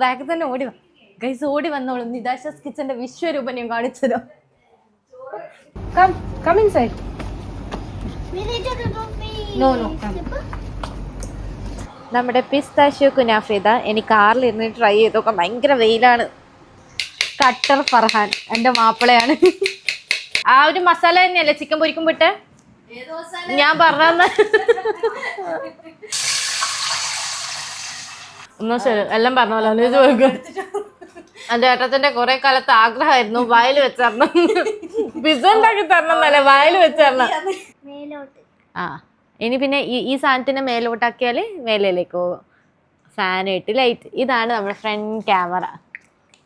ബാക്കിൽ തന്നെ ഓടി ഗൈസ് ഓടി വന്നോളും. നിതാശാസ് കിച്ചന്റെ വിശ്വരൂപം ഞാൻ കാണിച്ചതോ. Come inside. No, come. നമ്മുടെ പിസ്താഷ്യോ കുനാഫ എനിക്ക് കാറിലിരുന്ന് ട്രൈ ചെയ്ത് നോക്കാം. ഭയങ്കര വെയിലാണ്. കട്ടർ ഫർഹാൻ എൻ്റെ മാപ്പിളയാണ്. ആ ഒരു മസാല തന്നെയല്ലേ ചിക്കൻ പൊരിക്കും വിട്ട് ഞാൻ പറഞ്ഞ എന്നാ ശരി എല്ലാം പറഞ്ഞല്ലോ ചോദിക്കും. എൻ്റെ ഏട്ടത്തിന്റെ കുറെ കാലത്ത് ആഗ്രഹമായിരുന്നു വയൽ വെച്ചരണം, പിസ്സ ഉണ്ടാക്കി തരണം എന്നല്ലേ വയൽ വെച്ചരണം. ആ ഇനി പിന്നെ ഈ സാധനത്തിന് മേലോട്ടാക്കിയാൽ മേലേക്ക് പോകും. ഫാൻ ഇട്ട് ലൈറ്റ്. ഇതാണ് നമ്മുടെ ഫ്രണ്ട് ക്യാമറ.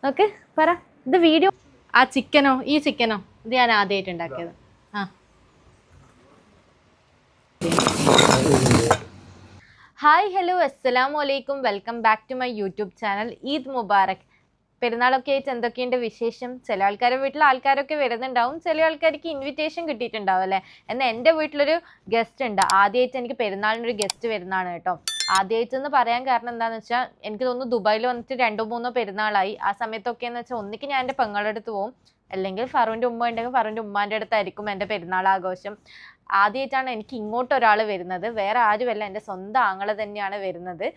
ഓക്കെ പറ ഇത് വീഡിയോ. ആ ചിക്കനോ ഈ ചിക്കനോ ഇത് ഞാൻ ആദ്യമായിട്ട് ഉണ്ടാക്കിയത്. ആ ഹായ് ഹലോ അസ്സലാമു അലൈക്കും, welcome back to my YouTube channel. Eid മുബാറക്. പെരുന്നാളൊക്കെ ആയിട്ട് എന്തൊക്കെയുണ്ട് വിശേഷം? ചില ആൾക്കാരുടെ വീട്ടിൽ ആൾക്കാരൊക്കെ വരുന്നുണ്ടാവും, ചില ആൾക്കാർക്ക് ഇൻവിറ്റേഷൻ കിട്ടിയിട്ടുണ്ടാവും അല്ലേ. എന്നാൽ എൻ്റെ വീട്ടിലൊരു ഗസ്റ്റ് ഉണ്ട്. ആദ്യമായിട്ട് എനിക്ക് പെരുന്നാളിനൊരു ഗസ്റ്റ് വരുന്നതാണ് കേട്ടോ. ആദ്യമായിട്ടെന്ന് പറയാൻ കാരണം എന്താണെന്ന് വെച്ചാൽ എനിക്ക് തോന്നുന്നു ദുബായിൽ വന്നിട്ട് 2-3 പെരുന്നാളായി. ആ സമയത്തൊക്കെ എന്ന് വെച്ചാൽ ഒന്നിക്ക് ഞാൻ എൻ്റെ പെങ്ങളുടെ അടുത്ത് പോകും, അല്ലെങ്കിൽ ഫറുവിൻ്റെ ഉമ്മ ഉണ്ടെങ്കിൽ ഫറുവിൻ്റെ ഉമ്മാൻ്റെ അടുത്തായിരിക്കും എൻ്റെ പെരുന്നാൾ ആഘോഷം. ആദ്യമായിട്ടാണ് എനിക്ക് ഇങ്ങോട്ട് ഒരാൾ വരുന്നത്. വേറെ ആരുമല്ല, എൻ്റെ സ്വന്തം ആങ്ങള തന്നെയാണ് വരുന്നത്.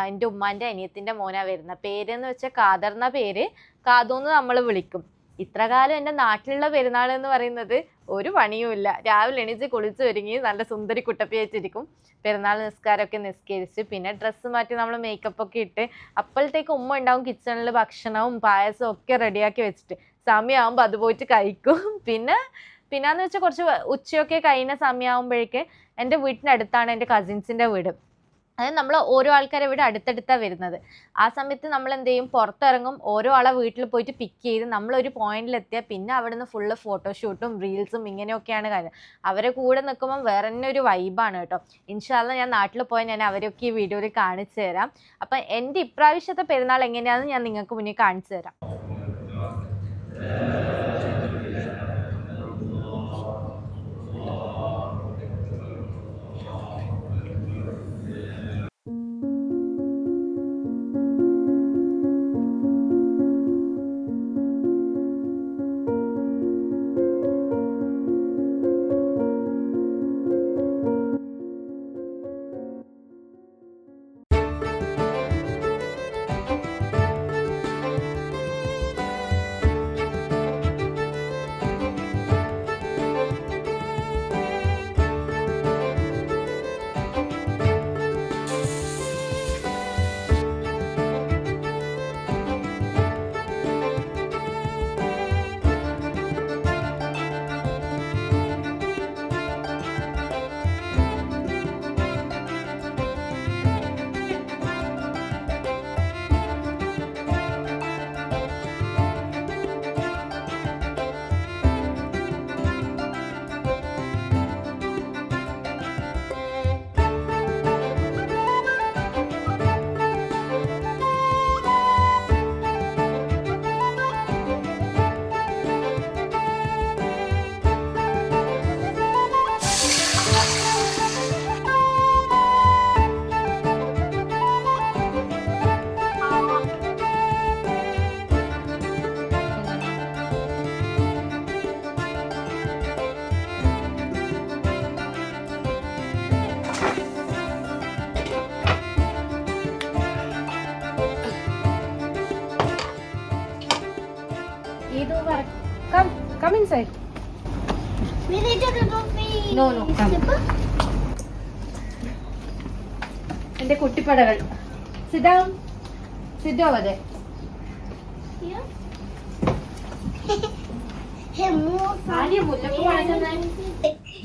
എൻ്റെ ഉമ്മാൻ്റെ അനിയത്തിൻ്റെ മോനാണ് വരുന്നത്. പേരെന്ന് വെച്ചാൽ ഖാദർ എന്ന പേര്. കാതൂന്ന് നമ്മൾ വിളിക്കും. ഇത്ര കാലം എൻ്റെ നാട്ടിലുള്ള പെരുന്നാൾ എന്ന് പറയുന്നത് ഒരു പണിയുമില്ല. രാവിലെ എണീച്ച് കുളിച്ച് ഒരുങ്ങി നല്ല സുന്ദരി കുട്ടപ്പിയായിട്ടിരിക്കും. പെരുന്നാൾ നിസ്കാരമൊക്കെ നിസ്കരിച്ച് പിന്നെ ഡ്രസ്സ് മാറ്റി നമ്മൾ മേക്കപ്പൊക്കെ ഇട്ട് അപ്പോഴത്തേക്ക് ഉമ്മ ഉണ്ടാവും കിച്ചണിൽ ഭക്ഷണവും പായസവും ഒക്കെ റെഡിയാക്കി വെച്ചിട്ട്. സമയമാകുമ്പോൾ അത് പോയിട്ട് കഴിക്കും. പിന്നെന്ന് വെച്ചാൽ കുറച്ച് ഉച്ചയൊക്കെ കഴിഞ്ഞ സമയമാകുമ്പോഴേക്ക് എൻ്റെ വീട്ടിനടുത്താണ് എൻ്റെ കസിൻസിൻ്റെ വീട്. അതായത് നമ്മൾ ഓരോ ആൾക്കാരെ വീട് അടുത്തടുത്താണ് വരുന്നത്. ആ സമയത്ത് നമ്മൾ എന്ത് ചെയ്യും, പുറത്തിറങ്ങും, ഓരോ ആളെ വീട്ടിൽ പോയിട്ട് പിക്ക് ചെയ്ത് നമ്മളൊരു പോയിന്റിലെത്തിയാൽ പിന്നെ അവിടെ നിന്ന് ഫുള്ള് ഫോട്ടോഷൂട്ടും റീൽസും ഇങ്ങനെയൊക്കെയാണ് കാര്യം. അവരെ കൂടെ നിൽക്കുമ്പം വേറെ തന്നെ ഒരു വൈബാണ് കേട്ടോ. ഇൻഷാ അല്ലാഹ് ഞാൻ നാട്ടിൽ പോയാൽ ഞാൻ അവരൊക്കെ ഈ വീഡിയോയിൽ കാണിച്ചു തരാം. അപ്പം എൻ്റെ ഇപ്രാവശ്യത്തെ പെരുന്നാൾ എങ്ങനെയാണെന്ന് ഞാൻ നിങ്ങൾക്ക് മുന്നിൽ കാണിച്ചു തരാം. Come inside. No, come. എൻ്റെ കുട്ടിപ്പടകൾ. Sit down. Sit over there. Yeah.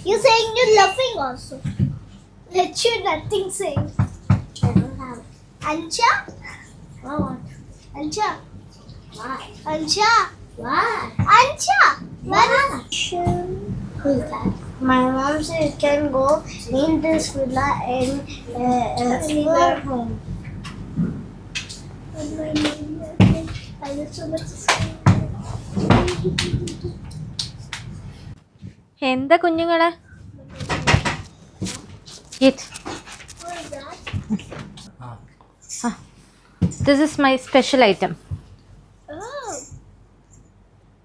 You're saying you're laughing also. Let you nothing say. I don't have. Ansha? What? Ansha? What? Ansha? What? Ansha? What? Who's that? My mom said you can go in this villa and leave her home. I just so much. എന്താ കുഞ്ഞുങ്ങളെ This is my special item. Oh.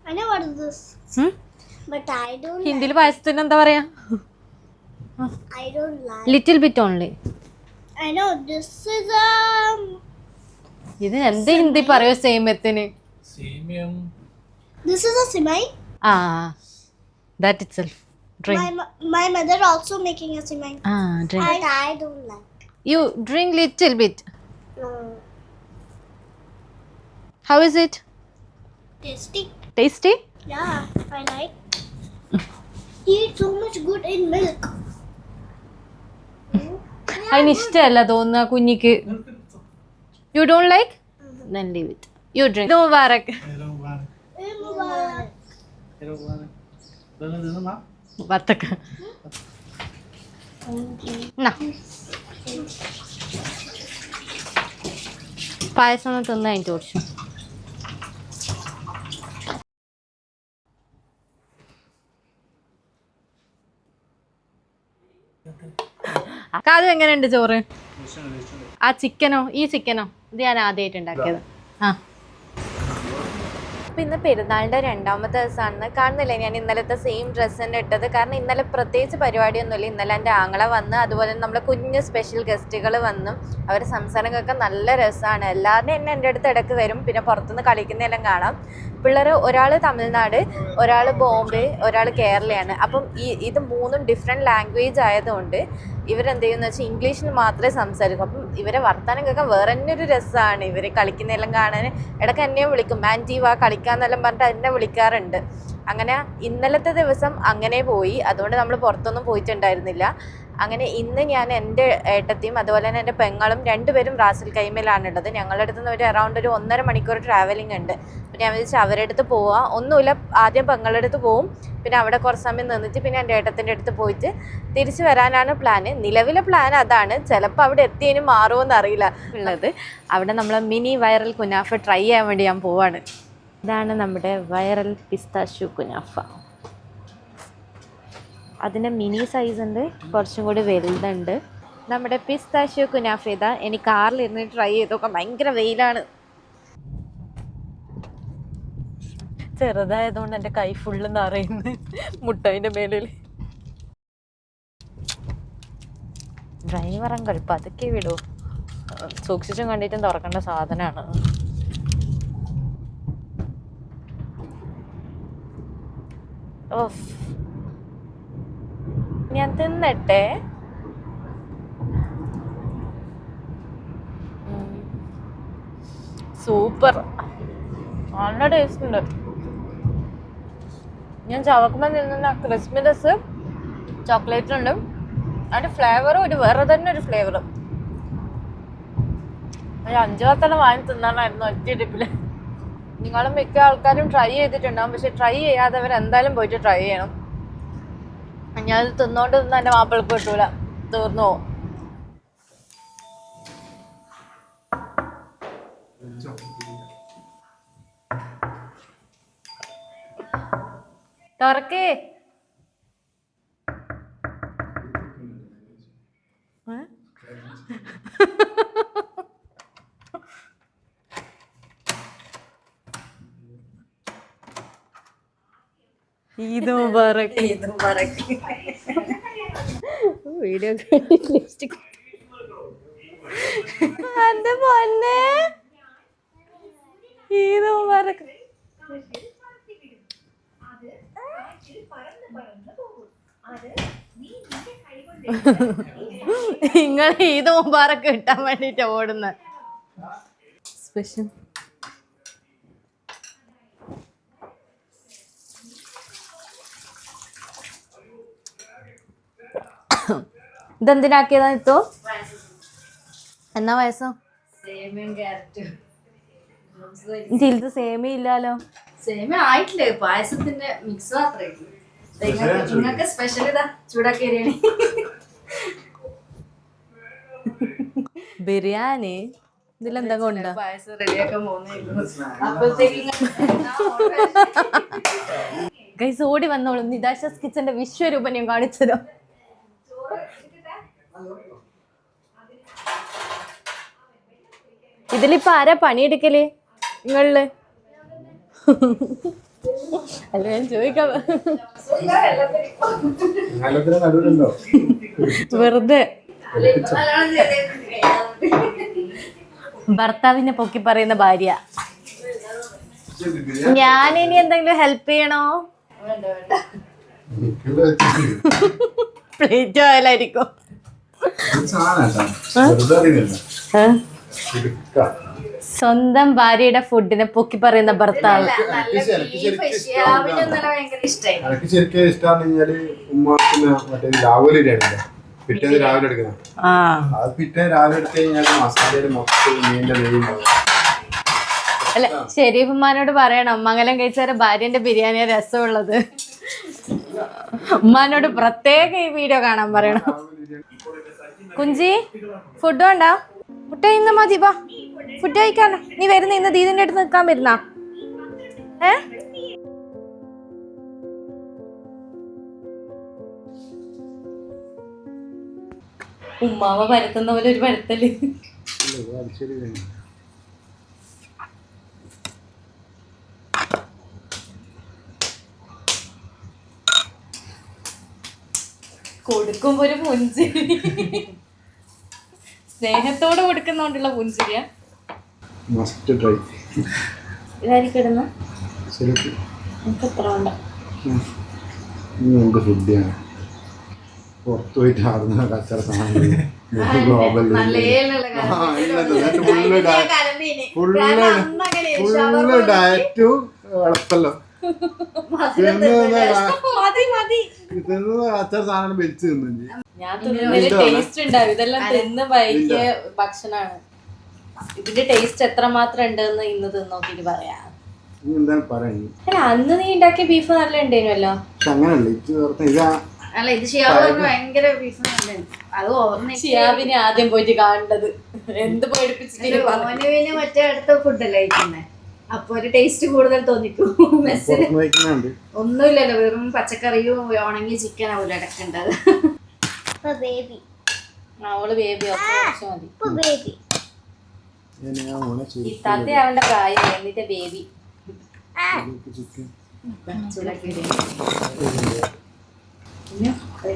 I know what is this. But I don't ഹിന്ദിയിൽ പായസത്തിന് എന്താ പറയാ? I don't like. Little bit only. I know this is ഇത് എന്ത് ഹിന്ദി പറയോ സേമ്യത്തിന്? This is a simai. That itself. Drink. My mother also making a simai. Drink. But I don't like. You drink little bit. No. How is it? Tasty. Tasty? Yeah, I like. He eat so much good in milk. അതിന് ഇഷ്ടമല്ല തോന്നുന്ന കുഞ്ഞിക്ക്. You don't like? Then leave it. You drink. No, Mubarak. Batak. Na. പായസം ഒന്ന് തിന്ന് അതിൻ്റെ കുറിച്ച്. അത് എങ്ങനെയുണ്ട് ചോറ്? ആ ചിക്കനോ? ഈ ചിക്കനോ? ഇത് ഞാൻ ആദ്യമായിട്ട് ഉണ്ടാക്കിയത്. അപ്പം ഇന്ന് പെരുന്നാളിൻ്റെ രണ്ടാമത്തെ ദിവസമാണ്. കാണുന്നില്ലേ ഞാൻ ഇന്നലത്തെ സെയിം ഡ്രസ്സ് തന്നെ ഇട്ടത്. കാരണം ഇന്നലെ പ്രത്യേകിച്ച് പരിപാടിയൊന്നുമില്ല. ഇന്നലെ എൻ്റെ ആങ്ങളെ വന്ന്, അതുപോലെ നമ്മളെ കുഞ്ഞ് സ്പെഷ്യൽ ഗസ്റ്റുകൾ വന്നു. അവരുടെ സംസാരങ്ങളൊക്കെ നല്ല രസമാണ്. എല്ലാവരും എന്നെ എൻ്റെ അടുത്ത് ഇടയ്ക്ക് വരും. പിന്നെ പുറത്തുനിന്ന് കളിക്കുന്നതെല്ലാം കാണാം. പിള്ളേർ ഒരാൾ തമിഴ്നാട്, ഒരാൾ ബോംബെ, ഒരാൾ കേരളയാണ്. അപ്പം ഇത് മൂന്നും ഡിഫറെൻറ്റ് ലാംഗ്വേജ് ആയതുകൊണ്ട് ഇവരെന്ത് ചെയ്യുമെന്ന് വെച്ചാൽ ഇംഗ്ലീഷിൽ മാത്രമേ സംസാരിക്കും. അപ്പം ഇവരെ വർത്തമാനം കേൾക്കാൻ വേറെ തന്നെ ഒരു രസമാണ്. ഇവർ കളിക്കുന്നതെല്ലാം കാണാൻ ഇടയ്ക്ക് എന്നെയും വിളിക്കും. ആൻറ്റി വാ കളിക്കാന്നെല്ലാം പറഞ്ഞിട്ട് എന്നെ വിളിക്കാറുണ്ട്. അങ്ങനെ ഇന്നലത്തെ ദിവസം അങ്ങനെ പോയി. അതുകൊണ്ട് നമ്മൾ പുറത്തൊന്നും പോയിട്ടുണ്ടായിരുന്നില്ല. അങ്ങനെ ഇന്ന് ഞാൻ എൻ്റെ ഏട്ടത്തിയും അതുപോലെ തന്നെ എൻ്റെ പെങ്ങളും രണ്ടുപേരും റാസൽ കൈമയിലാണുള്ളത്. ഞങ്ങളുടെ അടുത്ത് നിന്ന് ഒരു അറൗണ്ട് ഒരു 1.5 മണിക്കൂർ ട്രാവലിംഗ് ഉണ്ട്. അപ്പോൾ ഞാൻ വിചാരിച്ചു അവരുടെ അടുത്ത് പോവാം. ഒന്നുമില്ല, ആദ്യം പെങ്ങളുടെ അടുത്ത് പോവും, പിന്നെ അവിടെ കുറച്ച് സമയം നിന്നിട്ട് പിന്നെ എൻ്റെ ഏട്ടത്തിൻ്റെ അടുത്ത് പോയിട്ട് തിരിച്ച് വരാനാണ് പ്ലാന്. നിലവിലെ പ്ലാൻ അതാണ്. ചിലപ്പോൾ അവിടെ എത്തിയതിന് മാറുമെന്ന് അറിയില്ല ഉള്ളത്. അവിടെ നമ്മൾ മിനി വൈറൽ കുനാഫ ട്രൈ ചെയ്യാൻ വേണ്ടി ഞാൻ പോവാണ്. ഇതാണ് നമ്മുടെ വൈറൽ പിസ്താഷ്യൂ കുനാഫ. അതിൻ്റെ മിനി സൈസ് ഉണ്ട്, കുറച്ചും കൂടി വലുതുണ്ട്. നമ്മുടെ പിസ്താഷ്യൂ കുനാഫ ഇതാ. എനിക്ക് കാറിലിരുന്ന് ട്രൈ ചെയ്തൊക്കെ ഭയങ്കര വെയിലാണ്. ചെറുതായതുകൊണ്ട് എൻ്റെ കൈ ഫുള്ള് നിറയുന്നു മുട്ടതിൻ്റെ മേലിൽ. ഡ്രൈവറും കഴിപ്പം അതൊക്കെ വിടൂ. സൂക്ഷിച്ചും കണ്ടിട്ടും തുറക്കേണ്ട സാധനമാണ്. ഓഫ്, ഞാൻ തിന്നട്ടെ. സൂപ്പർ, നല്ല ടേസ്റ്റ് ഉണ്ട്. ഞാൻ ചവക്കുമ്പോൾ തിന്നുന്ന ക്രിസ്മിനെസ് ചോക്ലേറ്റ് ഉണ്ട്. അതിൻ്റെ ഫ്ലേവറും ഒരു വേറെ തന്നെ ഒരു ഫ്ലേവറും. ഒരു 5 10 വാങ്ങി തിന്നാനായിരുന്നു ഒറ്റ ഇരിപ്പിൽ. നിങ്ങളും മിക്ക ആൾക്കാരും ട്രൈ ചെയ്തിട്ടുണ്ടാകും, പക്ഷെ ട്രൈ ചെയ്യാത്തവർ എന്തായാലും പോയിട്ട് ട്രൈ ചെയ്യണം. ഞാനത് തിന്നോണ്ട് തിന്ന് എൻ്റെ മാപ്പിളക്ക് കിട്ടൂല, തീർന്നു പോകും. തുറക്കേ. ഈദ് മുബാറക്. ഈദ് മുബാറക്. വീഡിയോ ലിപ്സ്റ്റിക് എന്റെ പൊന്നെ. ഈദ് മുബാറക്. നിങ്ങൾ ഈദ് മുബാറക് കിട്ടാൻ വേണ്ടിട്ട് ഓടുന്ന സ്പെഷ്യൽ. ഇതെന്തിനാക്കിയതാ ഇത്തോ? എന്നാ വയസ്സോ? ഇതിലത്തെ സേമി ഇല്ലാലോ. സേമിയ ആയിട്ടില്ലേ, പായസത്തിന്റെ മിക്സ് മാത്രമേ ഉള്ളൂ. നിങ്ങൾക്ക് സ്പെഷ്യൽ ഇതാ ചൂടാക്കി ബിരിയാണി. ബിരിയാണി ഇതിലെന്താ കൊണ്ട? പായസം റെഡിയാക്കാൻ പോകുന്നേ ഉള്ളൂ. അപ്പോഴത്തേക്ക് ഗൈസ് ഓടി വന്നോളും. നിതാഷസ് കിച്ചന്റെ വിശ്വരൂപം ഞാൻ കാണിച്ചതോ. ഇതിലിപ്പോ ആരാ പണിയെടുക്കല് നിങ്ങളില്? അല്ല ഞാൻ ചോദിക്കാം, വെറുതെ. ഭർത്താവിനെ പൊക്കി പറയുന്ന ഭാര്യ. ഞാൻ ഇനി എന്തെങ്കിലും ഹെൽപ്പ് ചെയ്യണോ? പ്ലേറ്റ് ആയാലായിരിക്കും. സ്വന്തം ഭാര്യയുടെ ഫുഡിനെ പൊക്കി പറയുന്ന ഭർത്താവ്. പിറ്റേന്ന് രാവിലെ എടുക്കണം. അത് പിറ്റേന്ന് രാവിലെ എടുത്തു കഴിഞ്ഞാൽ മസാലയുടെ മൊത്തം മീനിന്റെ നെയ്യുണ്ടാവും. അല്ല ഷെരീഫുമ്മാനോട് പറയണം മംഗലം കഴിച്ചാല് ഭാര്യന്റെ ബിരിയാണിയാ രസമുള്ളത്. ഉമ്മാനോട് പ്രത്യേക ഈ വീഡിയോ കാണാൻ പറയണം. കുഞ്ചി ഫുഡ് വേണ്ട? മുട്ട ഇന്ന് മതി, വാ ഫുഡ് കഴിക്കാലോ. നീ വരുന്ന ഇന്ന് ദീദിന്റെ അടുത്ത് നിൽക്കാൻ വരുന്ന? ഉമ്മാവ പരത്തുന്ന പോലെ ഒരു പരത്തല്. കൊടുക്കുമ്പോ ഒരു പുഞ്ചിരി, സ്നേഹത്തോടെ കൊടുക്കുന്നോണ്ടുള്ള പുഞ്ചിരിയാ. ഇതായിരിക്കും ഇടുന്ന എനിക്ക് എത്ര ഉണ്ട്. പുറത്തു പോയിട്ട് ആടുന്ന കച്ചറ സാധനം ഫുള്ള് ഡയറ്റും എളുപ്പല്ലോ. അച്ചാർ സാധനം വലിച്ചു തിന്നു. ഞാൻ ടേസ്റ്റ് ഉണ്ടാവും. ഇതെല്ലാം തിന്ന് വൈകിയ ഭക്ഷണാണ്. ഇതിന്റെ ടേസ്റ്റ് എത്രമാത്രം ഉണ്ടെന്ന് ഇന്ന് തിന്നോക്കിട്ട് പറയാം. എന്താണ് പറയുന്നത്? അല്ല അന്ന് നീ ഉണ്ടാക്കിയ ബീഫ് നല്ല ഉണ്ടായിരുന്നല്ലോ. അങ്ങനല്ല അല്ല ഇത് ഷിയാബിന് ഭയങ്കര ബീഫ് അത് ഷിയാബിനെ ആദ്യം പോയിട്ട് കാണേണ്ടത്. എന്ത് പേടിപ്പിച്ചിട്ട് മറ്റേ അടുത്ത ഫുഡല്ലേ കഴിക്കുന്നേ, അപ്പൊ ഒരു ടേസ്റ്റ് കൂടുതൽ തോന്നിക്കും. മെസ്സിന് ഒന്നുമില്ലല്ലോ, വെറും പച്ചക്കറിയും ഉണങ്ങിയ ചിക്കൻ ആവൂല ഇടക്കേണ്ടത്. അവള് ബേബി മതി. ഇത്താത്ത അവന്റെ പ്രായം എന്നിട്ട് ബേബി.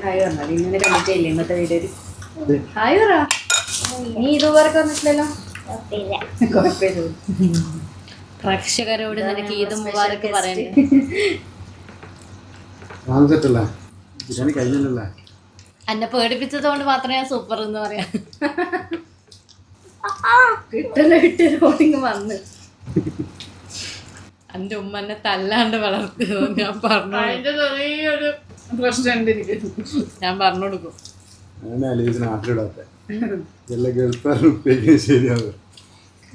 ഹായ് പറഞ്ഞാൽ ഇങ്ങനെ കണ്ടിട്ടില്ലേ ഇന്നത്തെ വീഡിയോയില്? ഹായ് പറ. നീ ഇതുവരെ വന്നിട്ടില്ലല്ലോ. പ്രേക്ഷകരോട് നിനക്ക് ഈദ് മുബാറക്ക് പറയണ്ടേ? എന്നെ പേടിപ്പിച്ചത് കൊണ്ട് മാത്രമേ ഞാൻ സൂപ്പർ എന്ന് പറയാം. വന്ന് എന്റെ ഉമ്മ എന്നെ തല്ലാണ്ട് വളർത്തിയത് ഞാൻ പറഞ്ഞു. അതിന്റെ ചെറിയൊരു പ്രശ്നമുണ്ട് എനിക്ക്, ഞാൻ പറഞ്ഞു കൊടുക്കും.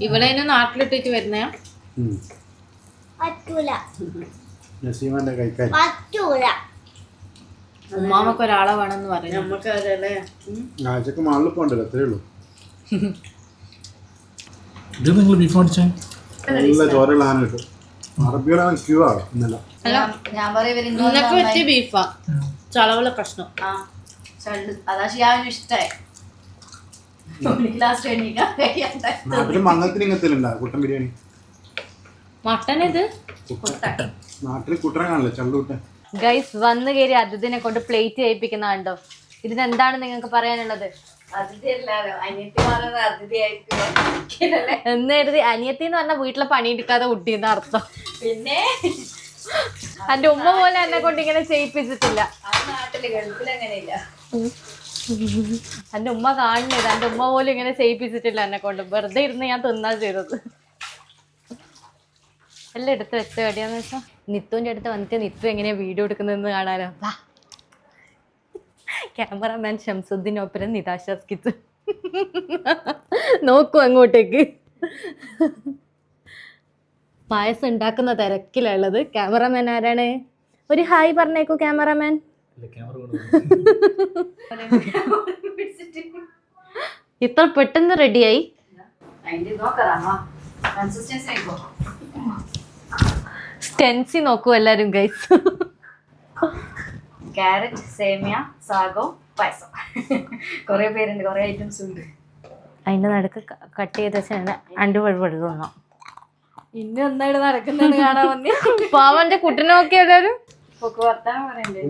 ഇവിടെ നാട്ടിലിട്ടേക്ക് വരുന്നേ ഉമ്മാമക്ക് ഒരാളെ വേണമെന്ന് പറയും. നമുക്ക് ആഴ്ചക്ക് മാളിൽ പോണ്ടല്ലോ, അത്രേ ഉള്ളൂ. ഇത് നിങ്ങൾ ബീഫ് മേടിച്ചേ? നല്ല ചോരയുള്ള ആന കിട്ടും. അറബികളെ ക്യൂ ആണ് ഇന്നല്ല. ഞാൻ പറയാ ബീഫാ ചളവുള്ള പ്രശ്നം. അതാ ഷിയാവിന് ഇഷ്ടായി. നാട്ടില് മംഗലത്തിന് ഇങ്ങനത്തിലുണ്ടാ കുട്ടൻ ബിരിയാണി? മട്ടൻ ഇത് നാട്ടില് കുട്ടനെ കാണില്ലേ, ചള്ളുകുട്ടൻ. ഗൈസ് വന്നു കയറി അതിഥിനെ കൊണ്ട് പ്ലേറ്റ് ചെയ്യിപ്പിക്കുന്ന കണ്ടോ? ഇതിനെന്താണ് നിങ്ങൾക്ക് പറയാനുള്ളത്? എന്ന് കരുതി അനിയത്തി എന്ന് പറഞ്ഞാൽ വീട്ടിലെ പണിയെടുക്കാതെ കുട്ടിയെന്ന് അർത്ഥം. പിന്നെ എന്റെ ഉമ്മ പോലെ എന്നെ കൊണ്ട് ഇങ്ങനെ ചെയ്യിപ്പിച്ചിട്ടില്ല. എന്റെ ഉമ്മ കാണുന്നത്, എന്റെ ഉമ്മ പോലും ഇങ്ങനെ ചെയ്യിപ്പിച്ചിട്ടില്ല എന്നെ കൊണ്ട്. വെറുതെ ഇരുന്ന് ഞാൻ തിന്നാ ചെയ്തത്. എല്ലാം എടുത്ത് വെച്ച കടിയാന്ന് വെച്ചാ നിത്തുവിന്റെ അടുത്ത് വന്നിട്ട് നിത്തു എങ്ങനെയാ വീഡിയോ എടുക്കുന്നതെന്ന് കാണാനോ. ക്യാമറമാൻ ഷംസുദ്ദീനൊപ്പരം നിതാശാസ്കിച്ച് നോക്കൂ അങ്ങോട്ടേക്ക്. പായസം ഉണ്ടാക്കുന്ന തിരക്കിലുള്ളത്. ക്യാമറമാൻ ആരാണ്? ഒരു ഹായ് പറഞ്ഞേക്കൂ ക്യാമറമാൻ. ഇത്ര പെട്ടെന്ന് റെഡിയായി. സ്റ്റെൻസി നോക്കൂ എല്ലാരും ഗൈസ്. ക്യാരറ്റ്, സേമിയ, സാഗോ, പായസം. കുറെ പേരുണ്ട്, കുറെ ഐറ്റംസ് ഉണ്ട്. അതിന്റെ നടുക്ക് കട്ട് ചെയ്ത് വെച്ചാൽ അണ്ടുപഴുപഴു തോന്നാം. ഇന്ന് ഒന്നായിട്ട് നടക്കുന്നത് കാണാൻ വന്നി. പാവന്റെ കുട്ടിനെ നോക്കിയാലും വർത്താനം പറയണ്ടേ.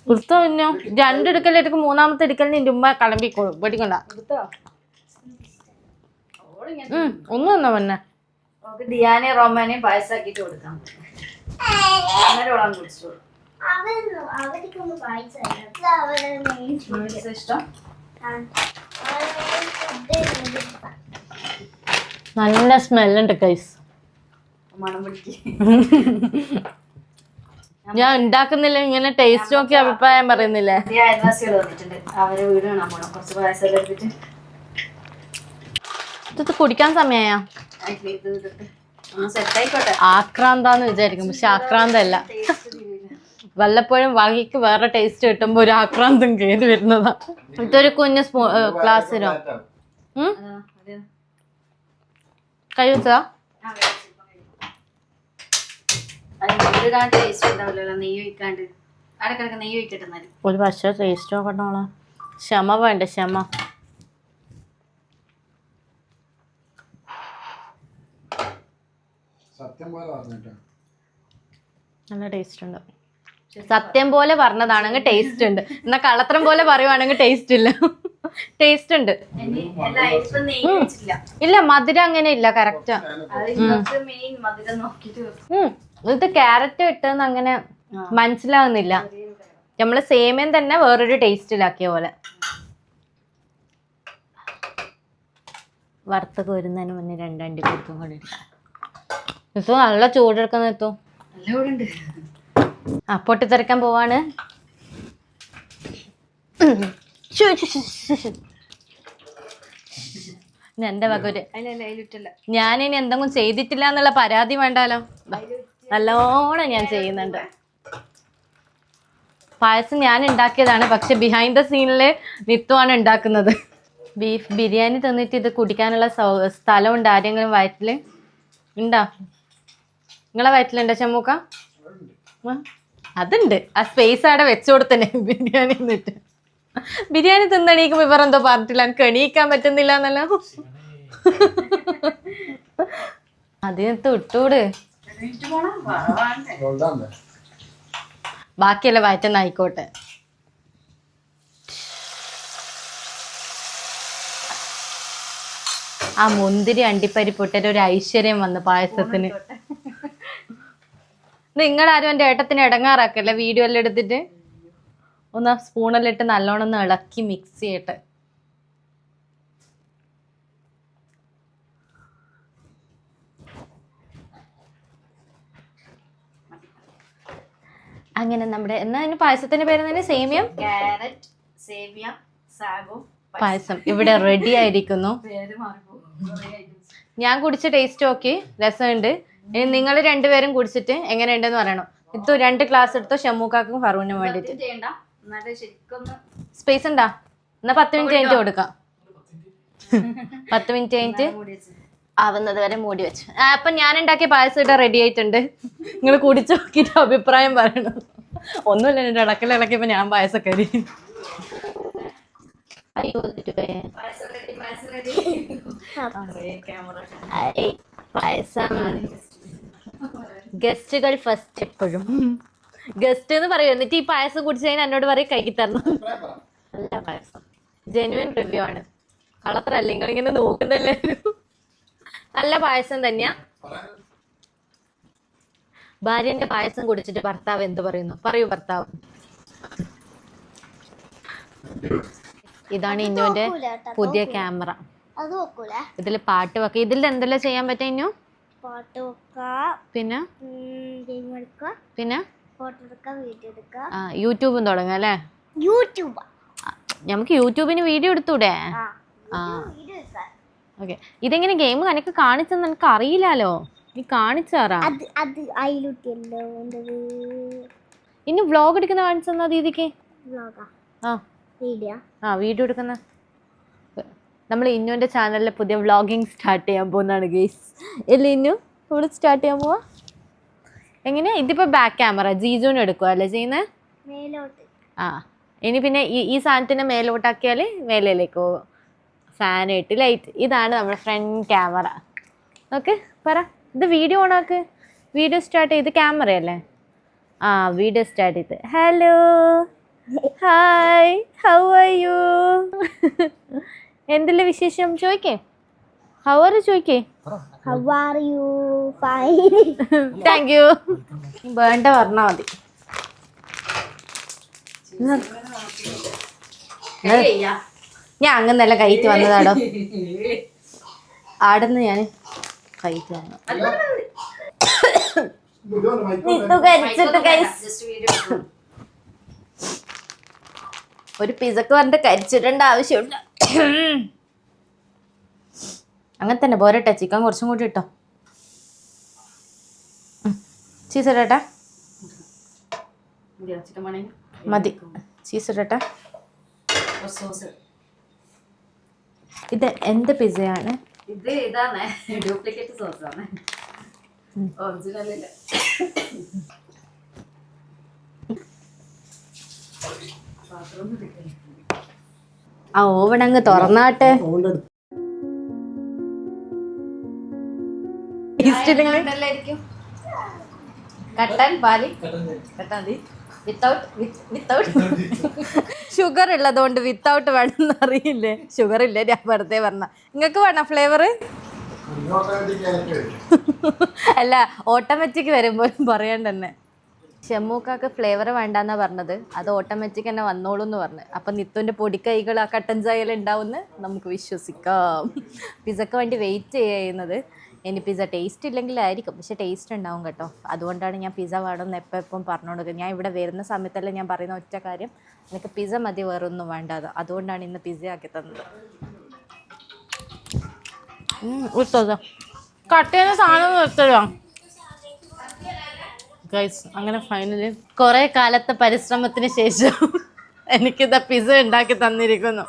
പുറത്തോ പിന്നെ രണ്ടെടുക്കലെടുക്കും, മൂന്നാമത്തെ എടുക്കലിന് എൻ്റെ ഉമ്മ കളമ്പിക്കോളും. പേടിക്കണ്ട. ഒന്നും തന്നാ പിന്നെ ദിയാനെ റോമാനെയും പായസാക്കിട്ട് കൊടുക്കാം. അന്നേരം ഓളം കുടിച്ചോളൂ. അവർക്കൊന്ന് വായിച്ചത് അവരുടെ മെയിൻ ഇഷ്ടം നല്ല സ്മെല്ലുണ്ട് ഗൈസ്. മണം പിടിക്കും. ഞാൻ ഉണ്ടാക്കുന്നില്ല, ഇങ്ങനെ ടേസ്റ്റ് നോക്കി അഭിപ്രായം പറയുന്നില്ലേ. അയൽവാസികൾ വന്നിട്ടുണ്ട്, അവരെ വീട് കാണാൻ പോണം. കുറച്ച് പായസം എടുത്തിട്ട് ഇത് കുടിക്കാൻ സമയാ സെറ്റായിക്കോട്ടെ. ആക്രാന്താന്ന് വിചാരിക്കും, പക്ഷെ ആക്രാന്തല്ല. വല്ലപ്പോഴും വാങ്ങിക്ക് വേറെ ടേസ്റ്റ് കിട്ടുമ്പോ ഒരു ആക്രാന്തം കയറി വരുന്നതാ. ഇതൊരു കുഞ്ഞ് ഗ്ലാസ് തരോ? കൈ വെച്ചതാ? നെയ്യ് ഒഴിക്കാണ്ട് അടക്കിടക്ക് നെയ്യ് ഒഴിക്കട്ടെ. ഒരു പക്ഷേ ടേസ്റ്റ് നോക്കണോളാ. ക്ഷമ വേണ്ട, ക്ഷമ. നല്ല ടേസ്റ്റ് ഉണ്ട്. സത്യം പോലെ പറഞ്ഞതാണെങ്കിൽ ടേസ്റ്റ് ഉണ്ട്, എന്നാ കള്ളത്തരം പോലെ പറയുവാണെങ്കിൽ ടേസ്റ്റ് ഇല്ല. ടേസ്റ്റ് ഉണ്ട്. ഇല്ല, മധുരം അങ്ങനെ ഇല്ല, കറക്റ്റാ. ഇത് ക്യാരറ്റ് ഇട്ടെന്ന് അങ്ങനെ മനസ്സിലാവുന്നില്ല. നമ്മള് സേമിയൻ തന്നെ വേറൊരു ടേസ്റ്റിലാക്കിയ പോലെ. വറുത്ത് കോരുന്നതിന് മുന്നേ രണ്ടണ്ടി കൊടുക്കും കൂടി ഇപ്പൊ നല്ല ചൂടെടുക്കുന്ന എത്തും. പൊട്ടിത്തെറിക്കാൻ പോവാണ്. എന്റെ വകൊരു ഞാനിനി എന്തെങ്കിലും ചെയ്തിട്ടില്ല എന്നുള്ള പരാതി വേണ്ടാലോ. നല്ലോണം ഞാൻ ചെയ്യുന്നുണ്ട്. പായസം ഞാൻ ഉണ്ടാക്കിയതാണ്, പക്ഷെ ബിഹൈൻഡ് ദ സീനില് നിത്തുവാണ് ഉണ്ടാക്കുന്നത്. ബീഫ് ബിരിയാണി തന്നിട്ട് ഇത് കുടിക്കാനുള്ള സ്ഥലമുണ്ട് ആരെങ്കിലും വയറ്റില് ഉണ്ടാ? നിങ്ങളെ വയറ്റിലുണ്ടോ ചമ്മൂക്ക? അതുണ്ട്. ആ സ്പേസ് അവിടെ വെച്ചു കൊടുത്തന്നെ ബിരിയാണി എന്നിട്ട്. ബിരിയാണി തിന്നണീക്കുമ്പോ ഇവരെന്തോ പറഞ്ഞിട്ടില്ല, എനിക്ക് എണീക്കാൻ പറ്റുന്നില്ല എന്നല്ല. അതിനകത്ത് വിട്ടൂട്, ബാക്കിയല്ല വയറ്റെന്ന് ആയിക്കോട്ടെ. ആ മുന്തിരി അണ്ടിപ്പരിപ്പൊട്ടൊരു ഒരു ഐശ്വര്യം വന്നു പായസത്തിന്. നിങ്ങളാരും എൻ്റെ ഏട്ടത്തിന് ഇടങ്ങാറാക്കല്ലേ വീഡിയോ എല്ലാം എടുത്തിട്ട്. ഒന്ന് സ്പൂണെല്ലാം ഇട്ട് നല്ലോണം ഒന്ന് ഇളക്കി മിക്സ് ചെയ്യട്ടെ. അങ്ങനെ നമ്മുടെ എന്നാ പായസത്തിന്റെ പേര് തന്നെ സേമിയം ക്യാരറ്റ് സേമിയ സാഗോ പായസം ഇവിടെ റെഡി ആയിരിക്കുന്നു. ഞാൻ കുടിച്ച് ടേസ്റ്റ് നോക്കി, രസമുണ്ട്. ഇനി നിങ്ങൾ രണ്ടുപേരും കുടിച്ചിട്ട് എങ്ങനെയുണ്ടെന്ന് പറയണം. ഇത് 2 ഗ്ലാസ് എടുത്തോ ഷമ്മൂക്കാക്കും ഫറൂനും വേണ്ടിട്ട്. സ്പേസ് ഉണ്ടാ? എന്നാ 10 മിനിറ്റ് കഴിഞ്ഞിട്ട് കൊടുക്കാം. 10 മിനിറ്റ് കഴിഞ്ഞിട്ട് ആവുന്നത് വരെ മൂടി വെച്ചു. അപ്പൊ ഞാൻ ഉണ്ടാക്കിയ പായസം ഇവിടെ റെഡി ആയിട്ടുണ്ട്. നിങ്ങൾ കുടിച്ചു നോക്കിയിട്ട് അഭിപ്രായം പറയണം. ഒന്നുമില്ല, എന്റെ ഇളക്കിയപ്പോ ഞാൻ പായസക്കരി. പായസം ഗസ്റ്റുകൾ ഫസ്റ്റ്. എപ്പോഴും ഗസ്റ്റ് എന്ന് പറയും, എന്നിട്ട് ഈ പായസം കുടിച്ചു കഴിഞ്ഞാൽ എന്നോട് പറയും കൈക്ക് തരണം. നല്ല പായസം, ജെന്യുവൻ റിവ്യൂ ആണ്, കളത്രല്ല. നിങ്ങളിങ്ങനെ നോക്കുന്നല്ലേ. നല്ല പായസം തന്നെയാ. ഭാര്യന്റെ പായസം കുടിച്ചിട്ട് ഭർത്താവ് എന്ത് പറയുന്നു? പറയൂ ഭർത്താവ്. ഇതാണ് ഇന്നുവിന്റെ പുതിയ ക്യാമറ. ഇതില് പാട്ട് വെക്കാം. ഇതിൽ എന്തെല്ലാം ചെയ്യാൻ പറ്റും ഇന്നു? പാട്ട് വെക്കാം, പിന്നെ പിന്നെ ഫോട്ടോ എടുക്കാം, വീഡിയോ എടുക്കാം. യൂട്യൂബും തുടങ്ങാം അല്ലേ? യൂട്യൂബ് നമുക്ക് യൂട്യൂബിന് വീഡിയോ എടുത്തൂടെ? ഓക്കെ. ഇതെങ്ങനെ ഗെയിം കണക്ക് കാണിച്ചെന്ന് എനിക്ക് അറിയില്ലല്ലോ. നീ കാണിച്ചാറാ. ഇനി വ്ലോഗ് എടുക്കുന്ന കാണിച്ചെന്നാ ദീദിക്ക്. വീഡിയോ എടുക്കുന്ന നമ്മൾ ഇന്നുവിന്റെ ചാനലിൽ പുതിയ വ്ലോഗിങ് സ്റ്റാർട്ട് ചെയ്യാൻ പോകുന്നതാണ് ഗെയ്സ്. അല്ലേ ഇന്നു? ഇവിടെ സ്റ്റാർട്ട് ചെയ്യാൻ പോവാ. എങ്ങനെയാ? ഇതിപ്പോ ബാക്ക് ക്യാമറ ജീജുവിന് എടുക്കുക അല്ലേ ചെയ്യുന്നത്? ഇനി പിന്നെ ഈ സാധനത്തിനെ മേലോട്ടാക്കിയാൽ മേലേലേക്ക് പോകും. ഫാൻ ഇട്ട് ലൈറ്റ്. ഇതാണ് നമ്മുടെ ഫ്രണ്ട് ക്യാമറ. ഓക്കെ പറ, ഇത് വീഡിയോ ഓണാക്ക്. വീഡിയോ സ്റ്റാർട്ട് ചെയ്ത് ക്യാമറയല്ലേ? ആ വീഡിയോ സ്റ്റാർട്ട് ചെയ്ത്. Hello hi how are you? എന്തെല്ലാം വിശേഷം ചോദിക്കേ? ഹൗ ആർ യു ചോദിക്കേ? How are you? Fine. Thank you. വേണ്ട പറഞ്ഞാൽ മതി. ഞാൻ അങ്ങനെ കയറ്റി വന്നതാടോ. ആടുന്ന് ഞാൻ കയറ്റി വന്നു. ഒരു പിസക്ക് പറഞ്ഞിട്ട് കരിച്ചിടേണ്ട ആവശ്യമുണ്ട്. അങ്ങനെ തന്നെ പോരട്ടെ. ചിക്കൻ കുറച്ചും കൂടി ഇട്ടോ. ചീസ് ഇടട്ടെ? മതി. ചീസ് ഇടട്ടെ? ഇത് എന്ത് പിസയാണ്? ഇത് ഇതാണ് ഡ്യൂപ്ലിക്കേറ്റ് സോസാണ്, ഒറിജിനൽ ഇല്ല. ആ ഓവൺ അങ്ങ് തുറന്നാട്ടെ. കട്ടൻ പാല് കട്ടാൻ വിത്തൗട്ട് ഷുഗർ ഉള്ളതുകൊണ്ട് വിത്തൗട്ട് വേണമെന്ന് അറിയില്ലേ? ഷുഗർ ഇല്ല, ഞാൻ വെറുതെ പറഞ്ഞ. നിങ്ങൾക്ക് വേണം ഫ്ലേവർ? അല്ല, ഓട്ടോമാറ്റിക് വരുമ്പോഴും പറയാൻ തന്നെ. ഷമ്മൂക്കാക്ക് ഫ്ലേവർ വേണ്ടെന്നാ പറഞ്ഞത്. അത് ഓട്ടോമാറ്റിക് തന്നെ വന്നോളൂ എന്ന് പറഞ്ഞു. അപ്പം നിത്തുവിൻ്റെ പൊടിക്കൈകൾ ആ കട്ടൻ ചായയിൽ ഉണ്ടാവുമെന്ന് നമുക്ക് വിശ്വസിക്കാം. പിസക്ക് വേണ്ടി വെയിറ്റ് ചെയ്യുന്നത്. ഇനി പിസ്സ ടേസ്റ്റ് ഇല്ലെങ്കിലായിരിക്കും, പക്ഷെ ടേസ്റ്റ് ഉണ്ടാവും കേട്ടോ. അതുകൊണ്ടാണ് ഞാൻ പിസ്സ വേണമെന്ന് എപ്പം പറഞ്ഞുകൊടുക്കുക. ഞാൻ ഇവിടെ വരുന്ന സമയത്തല്ല ഞാൻ പറയുന്ന ഒറ്റ കാര്യം, എനിക്ക് പിസ്സ മതി, വേറൊന്നും വേണ്ടാതെ. അതുകൊണ്ടാണ് ഇന്ന് പിസ്സ ആക്കി തന്നത്. കട്ട് ചെയ്യുന്ന സാധനം നിർത്തലോ ഗൈസ്. അങ്ങനെ ഫൈനലി കുറേ കാലത്തെ പരിശ്രമത്തിന് ശേഷം എനിക്കിതാ പിസ്സ ഉണ്ടാക്കി തന്നിരിക്കുന്നു.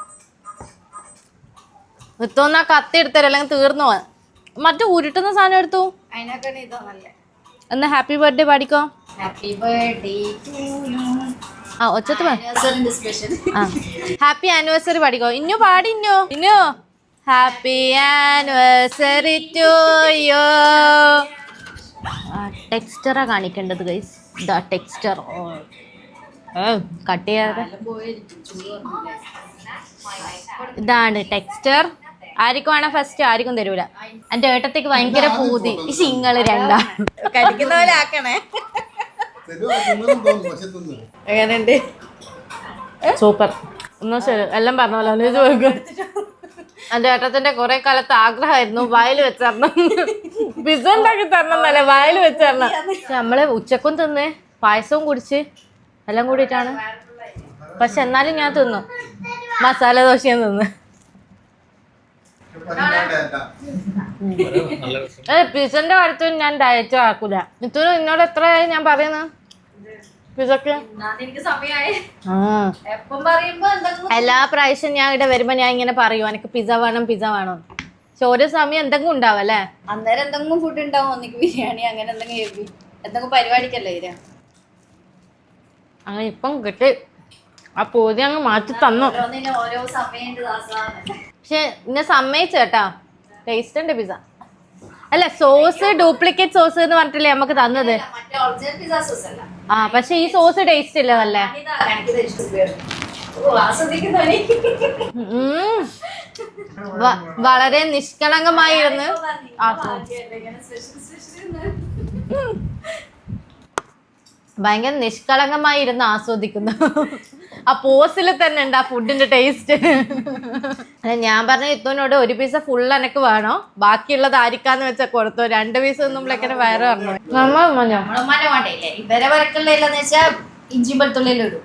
നിർത്തോന്നാ കത്തി എടുത്തരും, അല്ലെങ്കിൽ തീർന്നു പോവാൻ. മറ്റേ ഉരുട്ടുന്ന സാധനം എടുത്തു. എന്നാ ഹാപ്പി ബർത്ത്ഡേ പാടിക്കോ. Happy birthday to you. ആ ഒച്ചത്ത് സ്പെഷ്യൽ. ആ ഹാപ്പി ആനിവേഴ്സറി പാടിക്കോ. ഇന്നു പാടി. ഇന്നു ഹാപ്പി ആനിവേഴ്സറി ടു യു. ടെക്സ്ചറാ കാണിക്കേണ്ടത് ഗൈസ്. ദ ടെക്സ്ചർ കട്ട് ചെയ്യാതെ. ഇതാണ് ടെക്സ്ചർ. ആർക്കും വേണം ഫസ്റ്റ്, ആർക്കും തരൂല. എൻ്റെ ഏട്ടത്തേക്ക് ഭയങ്കര പൂതി. ഇങ്ങള് രണ്ടാ കഴിക്കുന്ന പോലെ ആക്കണേ. എങ്ങനെയുണ്ട്? സൂപ്പർ. എന്നാ ശരി, എല്ലാം പറഞ്ഞല്ലോ. ചോദിക്കും. എൻ്റെ ഏട്ടത്തിന്റെ കുറെ കാലത്തെ ആഗ്രഹമായിരുന്നു വായിൽ വെച്ചരണം, പിസ്സ ഉണ്ടാക്കി തരണം എന്നല്ലേ, വായിൽ വെച്ചരണം. പക്ഷെ നമ്മള് ഉച്ചക്കും തിന്ന് പായസവും കുടിച്ച് എല്ലാം കൂടിയിട്ടാണ്. പക്ഷെ എന്നാലും ഞാൻ തിന്നു. മസാല ദോശയും തിന്ന്. പിസന്റെ കാര്യത്തിൽ ഞാൻ ഡയറ്റ് ആക്കൂല. ഇത്തരം എന്നോട് എത്രയായി ഞാൻ പറയുന്നത് പിസക്ക്? എല്ലാ പ്രാവശ്യം ഞാൻ ഇവിടെ വരുമ്പോ ഞാൻ ഇങ്ങനെ പറയും, എനിക്ക് പിസ്സ വേണം പിസ്സ വേണം. പക്ഷെ ഓരോ സമയം എന്തെങ്കിലും ഉണ്ടാവും അല്ലേ? അന്നേരം എന്തെങ്കിലും ഫുഡ് ഉണ്ടാവും. ഒന്നിക്ക് ബിരിയാണി അങ്ങനെ എന്തെങ്കിലും പരിപാടിക്കല്ലേ വരിക. അങ്ങനെ ഇപ്പം കിട്ടി. ആ പൂതി അങ്ങ് മാറ്റി തന്നു. ഓരോ സമയം. പക്ഷെ ഇന്നെ സമ്മതിച്ചു കേട്ടാ, ടേസ്റ്റ് ഉണ്ട് പിസ്സ. അല്ല, സോസ് ഡ്യൂപ്ലിക്കേറ്റ് സോസ് എന്ന് പറഞ്ഞിട്ടില്ലേ നമുക്ക് തന്നത്. ആ പക്ഷെ ഈ സോസ് ടേസ്റ്റ് ഇല്ല. നല്ല വളരെ നിഷ്കളങ്കമായിരുന്നു. ഭയങ്കര നിഷ്കളങ്കമായിരുന്നു ആസ്വദിക്കുന്നു. ആ പോസിൽ തന്നെ ഉണ്ട് ആ ഫുഡിന്റെ ടേസ്റ്റ്. ഞാൻ പറഞ്ഞ ഇത്തോനോട് ഒരു പീസ് ഫുൾ എനക്ക് വേണോ, ബാക്കിയുള്ളത് ആരിക്കാന്ന് വെച്ചാൽ കൊടുത്തോ. 2 പീസ് നമ്മളെങ്ങനെ വയറ് പറഞ്ഞു. ഇവരെ വരക്കുള്ളതെന്ന് വെച്ചാൽ ഇഞ്ചി വെളുത്തുള്ളിയിൽ ഇടും.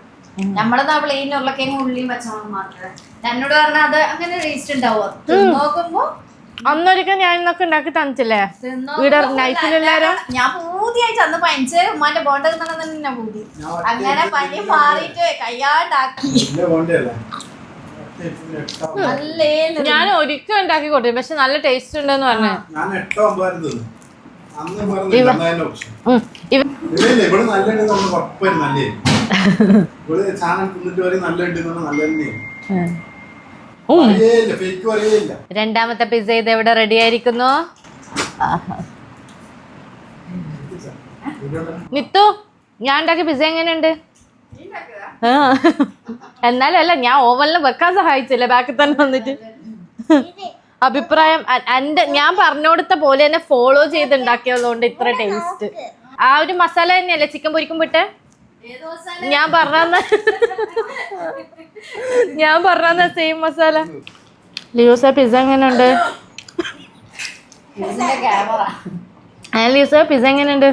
നമ്മളെന്നാ പ്ലെയിൻ ഉരുളക്കിഴങ്ങ് ഉള്ളിയും പച്ചമുളകും മാത്രമേ. എന്നോട് പറഞ്ഞാൽ അത് അങ്ങനെ ടേസ്റ്റ് ഉണ്ടാവുക. നോക്കുമ്പോ അന്നൊരിക്കൽ ഞാൻ ഇന്നൊക്കെ ഉണ്ടാക്കി തന്നിട്ടില്ലേ ഇവിടെ നൈറ്റിലെല്ലാരും. ഞാൻ പൂതിയായിട്ട് അന്ന് പനിച്ച് ഉമ്മാന്റെ ബോണ്ട തന്നെ പൂതി. അങ്ങനെ പനി മാറിയിട്ട് കയ്യാണ്ടാക്കി. ഞാൻ ഒരിക്കൽ ഉണ്ടാക്കി കൊടുത്തു, പക്ഷെ നല്ല ടേസ്റ്റ് ഉണ്ടെന്ന് പറഞ്ഞു. അന്ന് പറഞ്ഞില്ല, എന്തായാലും option. ഇല്ല, ഇവിടെ നല്ലുണ്ട് നമ്മൾ ഉറപ്പായിരുന്നു നല്ലേ. ഇവിടെ സാധനം തിന്നിട്ട് വരെ നല്ലുണ്ട് നല്ല തന്നെയാണ്. ഫേക്ക് പറയേയില്ല. രണ്ടാമത്തെ പിസ്സ ഇത് എവിടെ റെഡി ആയിരിക്കുന്നു? നിത്തു, ഞാൻ ഉണ്ടാക്കിയ പിസ്സ എങ്ങനെയുണ്ട്? എന്നാലും അല്ല, ഞാൻ ഓവനിൽ വെക്കാൻ സഹായിച്ചില്ല, ബാക്കിൽ തന്നെ വന്നിട്ട്. അഭിപ്രായം ഞാൻ പറഞ്ഞു കൊടുത്ത പോലെ തന്നെ ഫോളോ ചെയ്ത് ഉണ്ടാക്കിയതുകൊണ്ട് ഇത്ര ടേസ്റ്റ്. ആ ഒരു മസാല തന്നെയല്ലേ ചിക്കൻ പൊരിക്കുമ്പോട്ട് ഞാൻ പറഞ്ഞ സെയിം മസാല. ലിയോസ പിസ്സ എങ്ങനെയുണ്ട്? ലിയോസ പിസ്സ എങ്ങനെയുണ്ട്?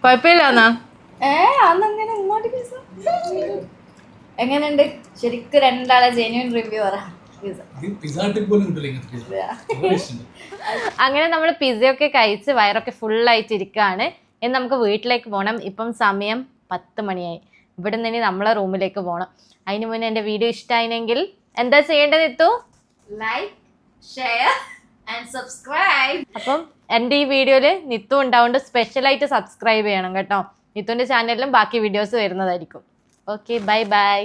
കുഴപ്പമില്ലാന്നാ? എങ്ങനെയുണ്ട് ശരിക്കും? രണ്ടാളെ ജെന്യൂൻ റിവ്യൂ പറ. അങ്ങനെ നമ്മൾ പിസ്സയൊക്കെ കഴിച്ച് വയറൊക്കെ ഫുള്ളായിട്ട് ഇരിക്കുകയാണ്. ഇനി നമുക്ക് വീട്ടിലേക്ക് പോകണം. ഇപ്പം സമയം 10 മണിയായി. ഇവിടെ നിന്ന് നമ്മളെ റൂമിലേക്ക് പോകണം. അതിന് മുന്നേ എൻ്റെ വീഡിയോ ഇഷ്ടമായില്ലെങ്കിൽ എന്താ ചെയ്യേണ്ടത് എത്തു? Like, share and subscribe. അപ്പം എൻ്റെ ഈ വീഡിയോയിൽ നിത്തു ഉണ്ടാവുകൊണ്ട് സ്പെഷ്യലായിട്ട് സബ്സ്ക്രൈബ് ചെയ്യണം കേട്ടോ. നിത്തുവിൻ്റെ ചാനലിലും ബാക്കി വീഡിയോസ് വരുന്നതായിരിക്കും. Okay, bye bye.